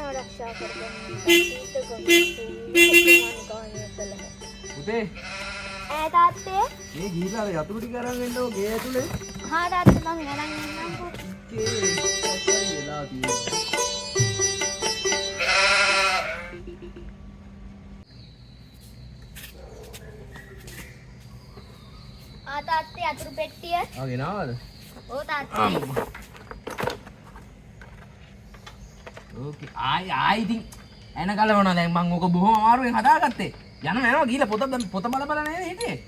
ආරක්ෂා කරගන්න පුතේ ඈ තාත්තේ මේ ගිහිල්ලා යතුරු ටික අරන් එන්න ඕ ගේ ඇතුලේ. හා තාත්තේ මම අරන් එන්නම්කෝ. වෙලා තියෙන්නේ. තාත්තේ අතුරු පෙට්ටිය. ආ ගෙනාවද? ඔව් තාත්තේ. ඕකේ ආයි ඉතින් එන කලවනවා දැන් මම ඕක බොහොම අමාරුවෙන් හදාගත්තේ. යනවා ගිහලා පොත බල බල නේද හිටියේ?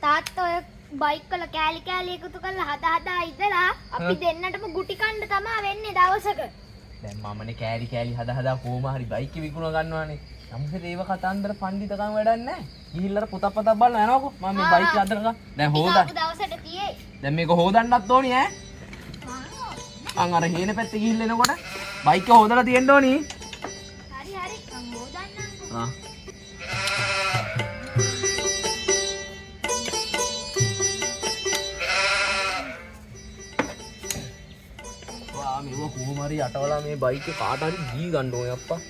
තාත්තා ඔය බයික් වල කෑලි කෑලි එකතු කරලා හදා ඉඳලා අපි දෙන්නටම ගුටි කන්න තමයි වෙන්නේ දවසක. දැන් මමනේ කෑලි කෑලි හදා කොහොම හරි බයික් එක විකුණ ගන්නවානේ. නමුත් ඒව කතන්දර පඬිතකම් වැඩක් නැහැ. ගිහිල්ලා පොතක් බලන්න යනවාකෝ. මම මේ බයික් එක අදලා දැන් හොදන්න. දවසට තියේ. දැන් මේක හොදන්නත් ඕනි ඈ. අන් අර හේන පැත්තේ ගිහිල්ලා එනකොට බයික් එක හොදලා තියෙන්න ඕනි. හරි මම හොදන්නම්කෝ. ආ. වා මේව කොහොම හරි යටවලා මේ බයික් එක කාට හරි දී ගන්න ඕනේ අප්පා.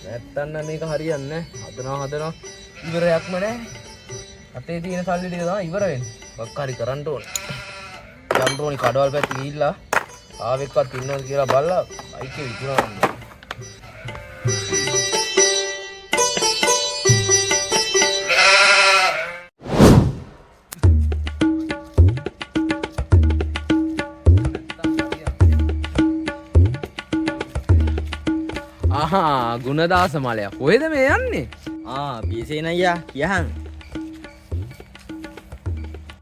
නැත්තම් මේක හරියන්නේ නැහැ. හදනවා ඉවරයක්ම නැහැ. අතේ තියෙන සල්ලි ටික තමයි ඉවර වෙන්නේ. මොකක් හරි කරන්න ඕනේ. යන්න ඕනේ කඩවල් පැත්තේ ගිහිල්ලා ආවෙක්වත් ඉන්නවද කියලා බලලා බයික් එක විකුණන්න. ආහා ගුණදාස මලයා කොහෙද මේ යන්නේ? පියසේන අයියා කියහන්.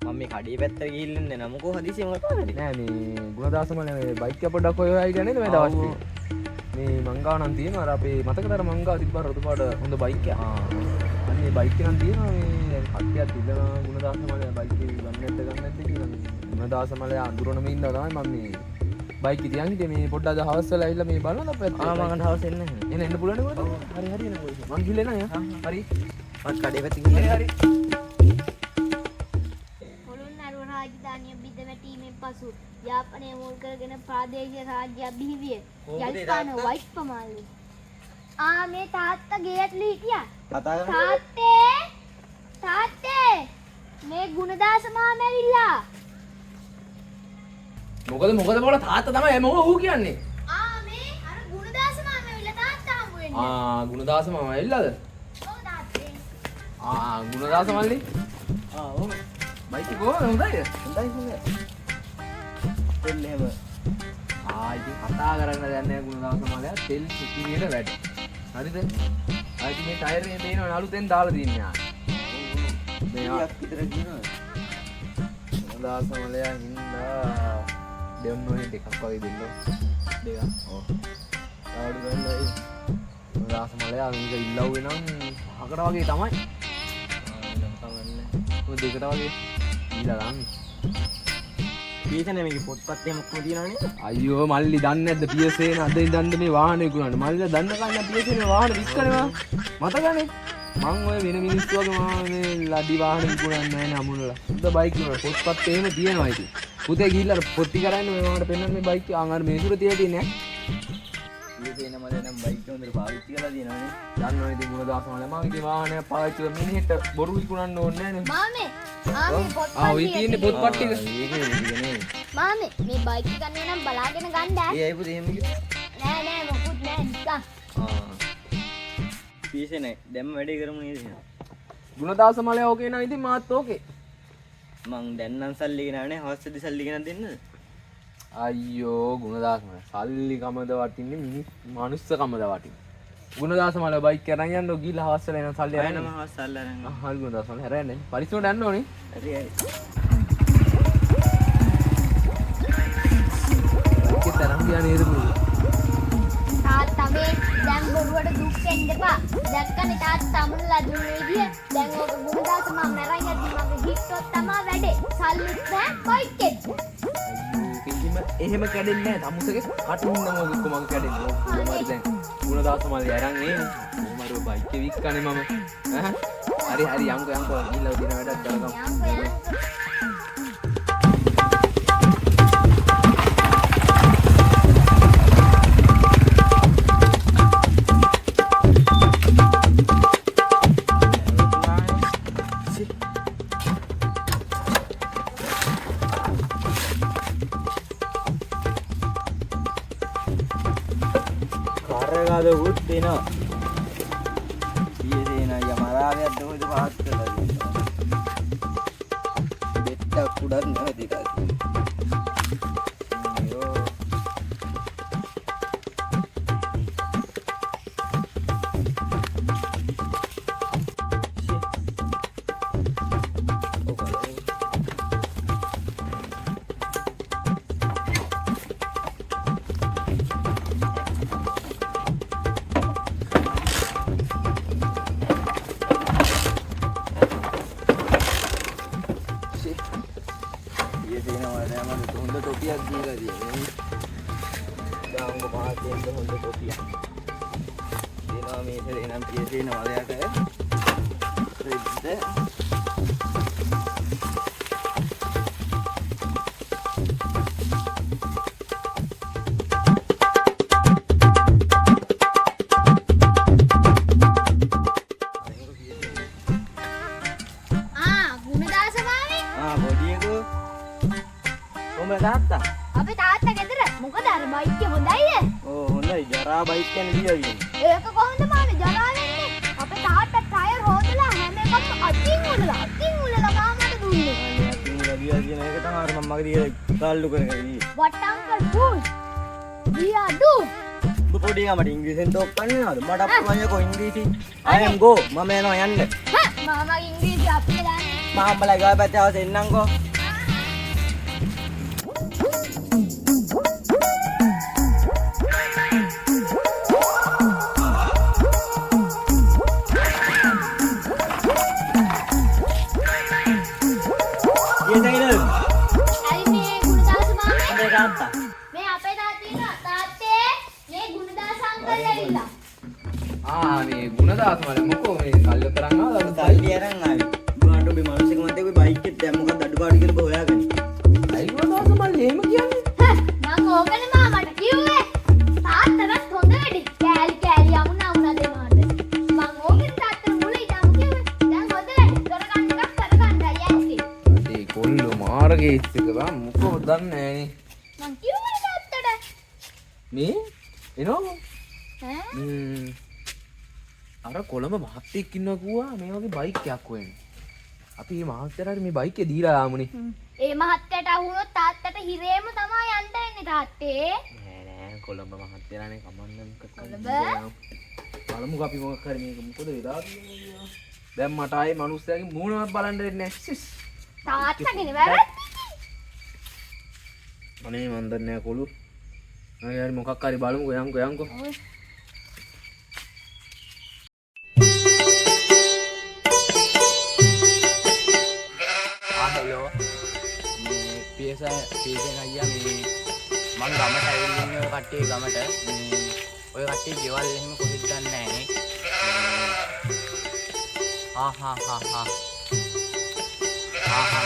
මම මේ කඩේ පැත්තට ගිහින් ඉන්නේ නමුකෝ හදිසියෙම කතා කරේ. නෑ මේ ගුණදාස මලයා මේ බයික් එක පොඩ්ඩක් හොයලා හිටියා නේද මේ දවස් ටික? මේ මංගාව නම් තියෙනවා අර අපේ මතකද අර මංගාව තිබ්බා රතු පාට හොඳ බයික් එක. අන්න මේ බයික් එක නම් තියෙනවා මේ දැන් කට්ටියක් ඉල්ලනවා ගුණදාස මලයා බයික් එක ගන්න නැද්ද කියලා. ගුණදාස මලයා අඳුරනම ඉන්නවා තමයි මම මේ බයික් එක තියන් හිටියේ මේ පොඩ්ඩක් හවස් වෙලා ඇවිල්ලා මේ බලන්න අපේ මම හවස් එන්නේ නැහැ. එන්න පුළුවන් නේද? හරි එන්න කොහෙද? මං ගිහලා එනවා. හරි. මත් කඩේ පැත්තේ ගිහින් හරි. පොළොන්නරුව රාජධානිය බිඳ වැටීමෙන් පසු යාපනය මුල් කරගෙන ප්‍රාදේශීය රාජ්‍ය බිහිවිය. යල්පාන වයිස් පමාලු. මේ තාත්තා ගේ ඇතුලේ හිටියා. කතා කරන්නේ තාත්තේ මේ ගුණදාස මාමා ඇවිල්ලා. මොකද බෝල තාත්තා තමයි මොකද ඌ කියන්නේ? මේ අර ගුණදාස මාමා ඇවිල්ලා තාත්තා හමු වෙන්නේ. ගුණදාස මාමා ඇවිල්ලාද? ඔව් තාත්තේ. ගුණදාස මල්ලි. ඔව්. බයික් එක කොහොමද හොඳයිද? හොඳයි. තෙල් එහෙම. ඉතින් කතා කරන්න දෙයක් නැහැ ගුණදාස මල්ලයා තෙල් සිටිවියට වැඩ. හරිද? ඉතින් මේ ටයර් එකේ තියෙනවා අලුතෙන් දාලා තියන්නේ මේක විතර කියනවා. ගුණදාස මල්ලයා හින්දා දෙන්නෝනේ දෙකක් වගේ දෙන්න. දෙකක්. ඔව්. ආඩු ගන්නයි. ගුණදාස මල්ලයා මේක ඉල්ලුවේ නම් අකට වගේ තමයි. ඔය දෙකට වගේ ඊලා ගන්න. පියසේන මේක පොත්පත් එහෙම කොහොමද තියනවනේ? අයියෝ මල්ලි දන්නේ නැද්ද පියසේන අද ඉඳන්ද මේ වාහනේ විකුණන්නේ. මල්ලිලා දන්න කන්න පියසේන වාහන වික්කනවා. මතකනේ. මං ඔය වෙන මිනිස්සු වගේ මේ ලඩි වාහන විකුණන්නේ නැහැ නේ අමුණලා. හොඳ බයික් නේ පොත්පත් එහෙම තියෙනවා ඉතින්. පුතේ ගිහිල්ලා පොත්ටි කරන්නේ මේ වහකට පෙන්නන්න මේ බයික් අර මේ සුර තියදී නේ. පියසේන මලේ නම් බයික් හොඳට පාවිච්චි කරලා තියෙනවනේ. දන්නවනේ ඉතින් ගුණදාස මල්ලයා මම ඉතින් වාහනයක් පාවිච්චි කරලා මිනිහෙට බොරු විකුණන්න ඕනේ නැහැ නේ. මාමේ පොත්පත් ඔය තියෙන්නේ පොත්පත් ටික. මාමේ මේ බයික් එක ගන්න නම් බලාගෙන ගන්න ඈ. ඒ අයපු දෙහෙම කිව්වා. නෑ මොකුත් නෑ නිකන්. පියසේන දැම්ම වැඩේ කරමු නේද? ගුණදාස මල්ලයා ඕකේ නම් ඉතින් මාත් ඕකේ. මං දැන් නම් සල්ලි ගෙනාවනේ හවස්සේදී සල්ලි ගෙනත් දෙන්නද? අයියෝ ගුණදාස මල්ලයා සල්ලි කමද වටින්නේ මනුස්සකමද වටින්නේ. ගුණදාස මල්ලයා බයික් අරන් යන්න ගිහලා හවස් වෙලා එන සල්ලි අරන්. මම හවස් සල්ලි අරන්. හරි ගුණදාස මල්ලයා හැරෙන්නේ. පරිස්සමට යන්න ඕනේ. හරි. ඒක තරම් ගියා නේද පුරුදු. තාත්තා මේ දැන් බොරුවට දුක් වෙන්න එපා. දැක්කනේ තාත්තා අමුණලා දුන්න විදිය. දැන් ඔක ගුණදාස මම මරන් යද්දි මගේ හිට්ටොත් තමයි වැඩේ. සල්ලිත් නෑ බයික් එක. කිසිම එහෙම කැඩෙන්නේ නැහැ. තමුසගේ කටින් නම් ඔය කොමග කැඩෙන්නේ. ඔව් මම දැන් ගුණදාස මල්ලයා අරන් එන්නේ. කොහමද බයික් එක වික්කනේ මම. හරි යන්කෝ ගිහලා දින වැඩක් කරගමු. අරගාද උත් වෙනවා. පියසේන අයියා මරාවයක් දෙමුද පහත් කළා. බෙට්ටක් උඩත් නැවතිලා තියෙනවා. හොඳ ටොපියක් දීලා තියෙනවා. දාංග පහතෙන් හොඳ ටොපියක්. දෙනවා මේ ඉතින් එනම් පියසේන වලයට. රෙද්ද. ගුණදාස මාමේ. බොඩියකෝ. කොහමද තාත්තා? අපේ තාත්තා ගෙදර. මොකද අර බයික් එක හොඳයිද? ඕ හොඳයි. ජරා බයික් යන ලියවින්. ඒක කොහොමද මාමේ ජරා වෙන්නේ? අපේ තාත්තා ටයර් හොදලා හැම එකක්ම අතින් උලලා මාමට දුන්නේ. අතින් උලලා ගියා කියන එක තමයි මම මගේ දිහා තාල්ලු කරගෙන ඉන්නේ. What uncle push? Dia do. පොඩි ගමට ඉංග්‍රීසියෙන් ටෝක් කරන්නවද? මට අප්පුවන්යකෝ ඉංග්‍රීසි. I am go. මම යනවා යන්න. මාමා ඉංග්‍රීසි අපේ දාන්නේ. මාම්බලා ගාව පැත්තේ ආවද එන්නම්කෝ. මේ ගුණදාස මල මොකෝ මේ සල්ලි කරන් ආවද? සල්ලි අරන් ආවේ. ගුණාට ඔබේ මිනිස්සුක මතේ ඔබේ බයික් එක දැන් මොකක්ද අඩුපාඩු කියලා ඔබ හොයාගන්න. අයි ගුණදාස මල එහෙම කියන්නේ. මම ඕකනේ මාමට කිව්වේ. තාත්තට හොඳ වැඩි. කෑලි යමුනා දෙනවාට. මම ඕකේ තාත්තට මුල ඉඳන් කිව්වේ. දැන් හොඳ වැඩි. කරගන්න එකක් කරගන්නයි යන්නේ. අනේ කොල්ලෝ මාර්ගේ ඉස්සක මොකෝ දන්නේ නෑනේ. මං කිව්වනේ තාත්තට. මේ එනෝ ඈ අර කොළඹ මහත්තයෙක් ඉන්නවා කිව්වා මේ වගේ බයික් එකක් හොයන්න. අපි මේ මහත්තයාට මේ බයික් එක දීලා ආමුනේ. ඒ මහත්තයාට අහුනොත් තාත්තට හිරේම තමයි යන්න වෙන්නේ තාත්තේ. නෑ කොළඹ මහත්තයානේ කමන්න මොකක්ද? කොළඹ බලමුක අපි මොකක් කරේ මේක මොකද වෙලා තියෙන්නේ. දැන් මට ආයේ මිනිස්සයාගේ මූණවත් බලන්න දෙන්නේ නැහැ. තාත්තගෙන වැරද්ද. අනේ මන් දන්නේ නැහැ කොළු. අය මොකක් හරි බලමුකෝ යන්කෝ. හලෝ මේ පියසේන අයියා මේ මම ගමට ඇවිල්ලා ඉන්නේ ඔය කට්ටිය ගමට මේ ඔය කට්ටිය ගෙවල් එහෙම කොහෙද දන්නේ නැහැ නේ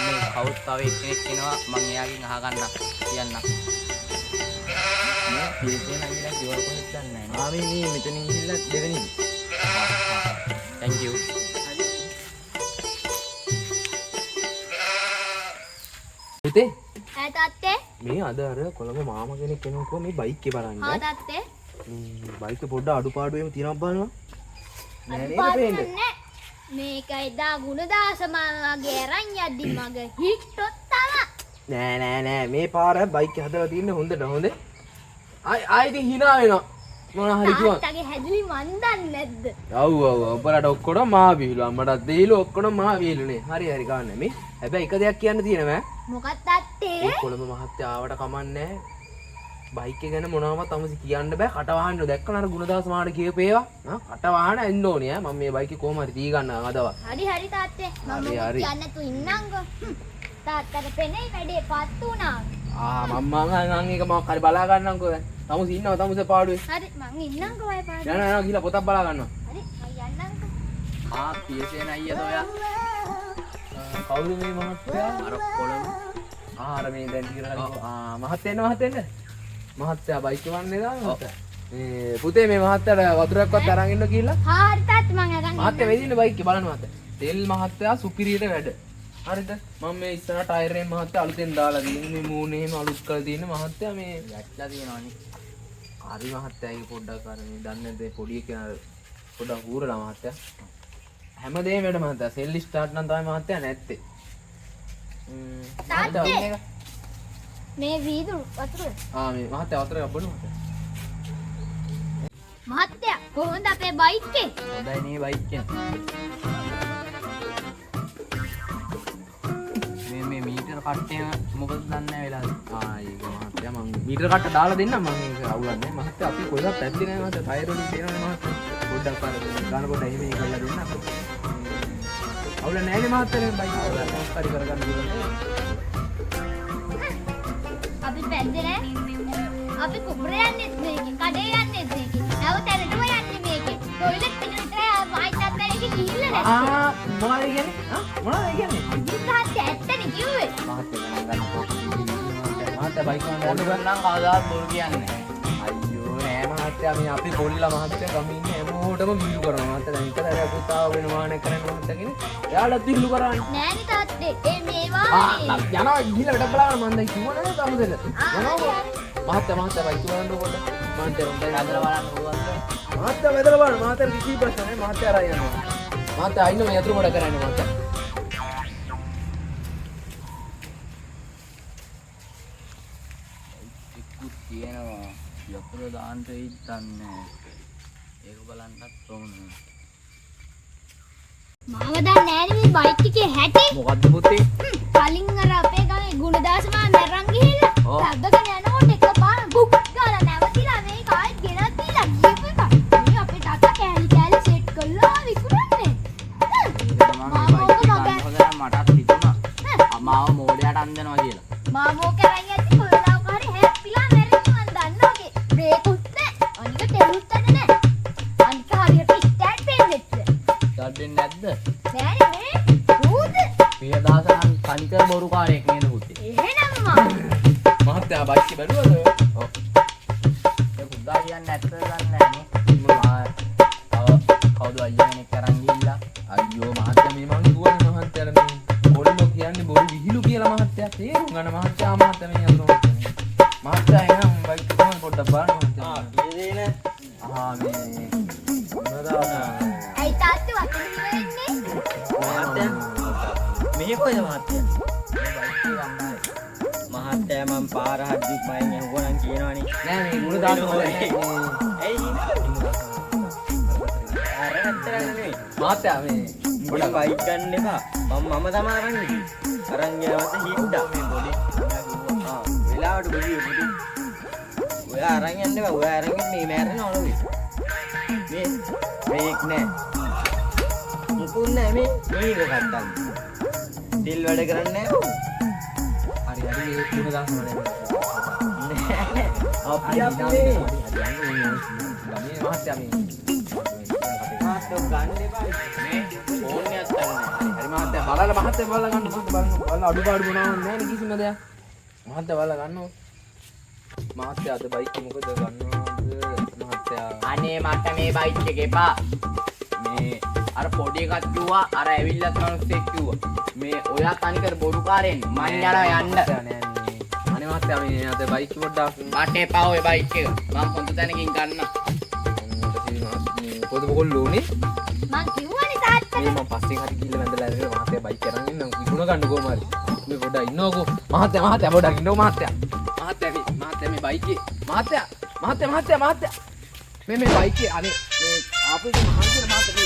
මේ කවුත් තව එක්කෙනෙක් එනවා මම එයාගෙන් අහගන්න කියන්න මේ පියසේන අයියා ගෙවල් කොහෙද දන්නේ නැහැ නේ මේ මෙතනින් ගිහිල්ලා දෙවෙනි thank you පුතේ ඈ තාත්තේ මේ අද අර කොළඹ මාමා කෙනෙක් එනකොට මේ බයික් එක බලන්න. ආ තාත්තේ මේ බයික් එක පොඩ්ඩක් අඩුපාඩු එහෙම තියෙනවද බලනවා. නෑ නේද අඩුපාඩු පේන්නේ. නෑ. මේක එදා ගුණදාස මාමාගේ අරන් යද්දි මගේ හිට්ටොත් තමයි. නෑ මේ පාර බයික් එක හදලා තින්නේ හොඳට හොඳේ. ආයි ඉතින් hina වෙනවා. මොන හරි කිව්වා. තාත්තගේ හැදිලි මන් දන්නේ නැද්ද? ඔව් ඔබලට ඔක්කොම මා බීලු මටත් දෙයිලු ඔක්කොම මා බීලුනේ. හරි ගන්න මේ. හැබැයි එක දෙයක් කියන්න තියෙනවා. මොකක්ද තාත්තේ? ඒ කොළඹ මහත්තයා ආවට කමන්නේ බයික් එක ගැන මොනවවත් අමසි කියන්න බෑ. කට වහන්න දැක්කම අර ගුණදාස මාට කියපේවා. කට වහන්න එන්න ඕනේ ඈ. මම මේ බයික් එක කොහොම හරි දී ගන්නවා අදවත්. හරි තාත්තේ. මම කියන්න තු ඉන්නංගෝ. තාත්තට පෙනේ වැඩේ පත් වුණා. මම එක මොකක් හරි බලා ගන්නම්කෝ දැන්. තමුස ඉන්නවා තමුසේ පාඩුවේ. හරි මං ඉන්නංගෝ අය පාඩුවේ. යනවා ගිහලා පොතක් බලා ගන්නවා. හරි මං යන්නංගෝ. පියසේන අයියාද ඔයා කවුද මේ මහත්තයා? අර කොළඹ අර මේ දැන් කියලා මහත්තයා බයික් වන්නේ දාන්න. මේ පුතේ මේ මහත්තයාට වතුරක්වත් අරන් ඉන්න කියලා. හරි තාත්තා මං අරන් මහත්තයා වෙදින්න බයික් එක බලන්න මහත්තයා. තෙල් මහත්තයා සුපිරියට වැඩ. හරිද? මම මේ ඉස්සරහ ටයර් එකේ මහත්තයා අලුතෙන් දාලා තියෙන මේ මූණේම අලුත් කරලා තියෙන මහත්තයා මේ වැටලා තියෙනවනේ. හරි මහත්තයා ඒක පොඩ්ඩක් අර මේ දන්නේ නැද්ද පොඩි කෙනා පොඩ්ඩක් ඌරලා මහත්තයා හැමදේම වැඩ මහත්තයා සෙල් ස්ටාර්ට් නම් තමයි මහත්තයා නැත්තේ තාත්තේ මේ වීදුරු වතුර මේ මහත්තයා වතුර ගබ්බනු මහත්තයා කොහොමද අපේ බයික් එක? හොඳයි නේ බයික් එක. මේ මීටර කට්ටේ මොකද දන්නේ නැහැ වෙලාද? ඒක මහත්තයා මම මීටර කට්ට දාලා දෙන්නම් මම ඒක අවුලන්නේ මහත්තයා අපි කොහෙවත් පැද්දේ නැහැ මහත්තයා ටයර් වලින් තියෙනවනේ මහත්තයා පොඩ්ඩක් අර ගන්න පොඩ්ඩක් එහෙම කරලා දෙන්න අවුල නැහැ නේ මහත්තයා බයික් එක හරි කරගන්න පුළුවන් අපි පැද්දේ නැහැ. අපි කුඹර යන්නේ මේකේ, කඩේ යන්නේ මේකේ. නැවතැනටම යන්නේ මේකේ. ටොයිලට් එකට වයිට් අත්තරේ ගිහිල්ලා නැහැ. මොනවද කියන්නේ මොනවද කියන්නේ ඉතින් ඇත්තනේ කිව්වේ. මහත්තයා ගණන් ගන්න මහත්තයා බයික් එක පොඩි ගන්නම් කවදාවත් බොරු කියන්නේ නැහැ. අයියෝ නෑ මහත්තයා මේ අපි පොල්ලා මහත්තයා ගම ඉන්නේ හැමෝටම බිල්ලු කරනවා මහත්තයා දැන් එක දරයක් පුතාව වෙන වාහනයක් කරන්නේ මහත්තයා කියන්නේ එයාලත් බිල්ලු කරන්නේ නෑනේ තාත්තේ. මේවා යනවා ගිහලා වැඩ බලන්න මම දැන් කිව්ව නේද අමුදෙල යනවා මහත්තයා බයික් බලන්න කොට මහත්තයා හොඳයි හදලා බලන්න පුළුවන්ද? මහත්තයා වැදලා බලන්න මහත්තයා කිසි ප්‍රශ්න නෑ මහත්තයා ආරයි යනවා මහත්තයා අයින්න මේ යතුරු කොට කරන්නේ මහත්තයා එක්කුත් තියෙනවා. යතුරු දාන්න වෙයිද දන්නේ. ඒක බලන්නත් ඕනේ. මාව දන්නේ නෑනේ මේ බයික් එකේ හැටි. මොකද්ද පුතේ? කලින් අර අපේ ගමේ ගුණදාස මාමා මැරන් ගිහිල්ලා ඔව්. සද්දගෙන යනකොට එකපාර බුක් ගාලා නැවතිලා මේ කායිත් ගෙනත් දීලා ගියපු එක. මේ අපේ තාත්තා කෑලි කෑලි සෙට් කරලා විකුණන්නේ. මටත් හිතුණා. මාව මෝඩයට අන්දනවා කියලා. මාමෝ කරන් යද්දි කොල්ලාව හරි හැප්පිලා මැරෙන්න මන් දන්නෝගේ. බ්‍රේක් උත් නැහැ. අනික ටෙලුත් නැහැ. අනික හරියට ස්ටෑන්ඩ් පෙන්නෙත් ගඩෙන්නේ නැද්ද? නෑනේ මේ. රූද. පියදාසන් කනිකර බොරුකාරයෙක් නේද පුතේ? එහෙනම් මම මහත්තයා බයික් එක බැලුවද ඔව්. ඒ පුතා කියන්නේ ඇත්ත දන්නේ නැහැ නේ. කවුද අයියා කෙනෙක් අරන් ගිහිල්ලා අයියෝ මහත්තයා මේ මං කිව්වනේ මහත්තයාට මේ කොල්ලෝ කියන්නේ බොරු විහිළු කියලා මහත්තයා තේරුම් ගන්න මහත්තයා මහත්තයා මේ අතන මහත්තයා එනම් බයික් කොහොමද පොඩ්ඩක් බලන්න මහත්තයා කීයේනේ? මේ මොනවාද ඇයි තාත්තේ වතුර වෙන්නේ? මේ කොහෙද මහත්තයා? මහත්තයා මම පාර හද්දිත් මයින් ඇහුවනම් කියනවනේ. නෑ මේ ගුණ දාන්න ඕනේ ඇයි? අර නැත්තර නෙමෙයි. මහත්තයා මේ පොඩි බයික් ගන්න එපා. මම තමයි අරන් ගියේ. අරන් ගියවත හිට්ටා මේ පොඩි. වෙලාවට පොඩි. ඔයා අරන් යන්න එපා. ඔයා අරන් ඉන්නේ මේ මැරෙනව නෙවෙයි. මේක් නෑ. මුකුත් නෑ මේ මේක ගත්තන්. ඩිල් වැඩ කරන්නේ නෑ. හරි හරි ඒ ගුණ දාන්න ඕනේ අපි අපේ මේ මහත්තයා මේ මාත් ගන්න එපා. මේ ෆෝන් එකක් ගන්න. හරි මහත්තයා බලලා මහත්තයා බලලා ගන්න බලන්න අඩුපාඩු මොනවද නැහැ නේ කිසිම දෙයක් මහත්තයා බලලා ගන්නවා මහත්තයා අද බයික් එක මොකද ගන්නවද මහත්තයා අනේ මට මේ බයික් එක එපා. මේ අර පොඩි එකක් කිව්වා අර ඇවිල්ලත් මිනිස්සෙක් කිව්වා. මේ ඔයා තනිකර බොරුකාරයෙන් මං යනවා යන්න. අනේ මහත්තයා මේ අද බයික් පොඩ්ඩක් මට එපා ඔය බයික් එක. මම හොඳ තැනකින් ගන්න. කොහොමද කොල්ලෝ උනේ මං කිව්වනේ තාත්තට. මේ මම පස්සේ හරි ගිහලා වැඳලා ඇරගෙන මහත්තයා බයික් අරන් ඉන්න විකුණ ගන්න කොහොම හරි මේ පොඩ්ඩක් ඉන්නකෝ මහත්තයා පොඩ්ඩක් ඉන්නකෝ මහත්තයා මේ බයිකේ මහත්තයා මේ බයිකේ අනේ මේ ආපු මහන්සියලා මහත්තයා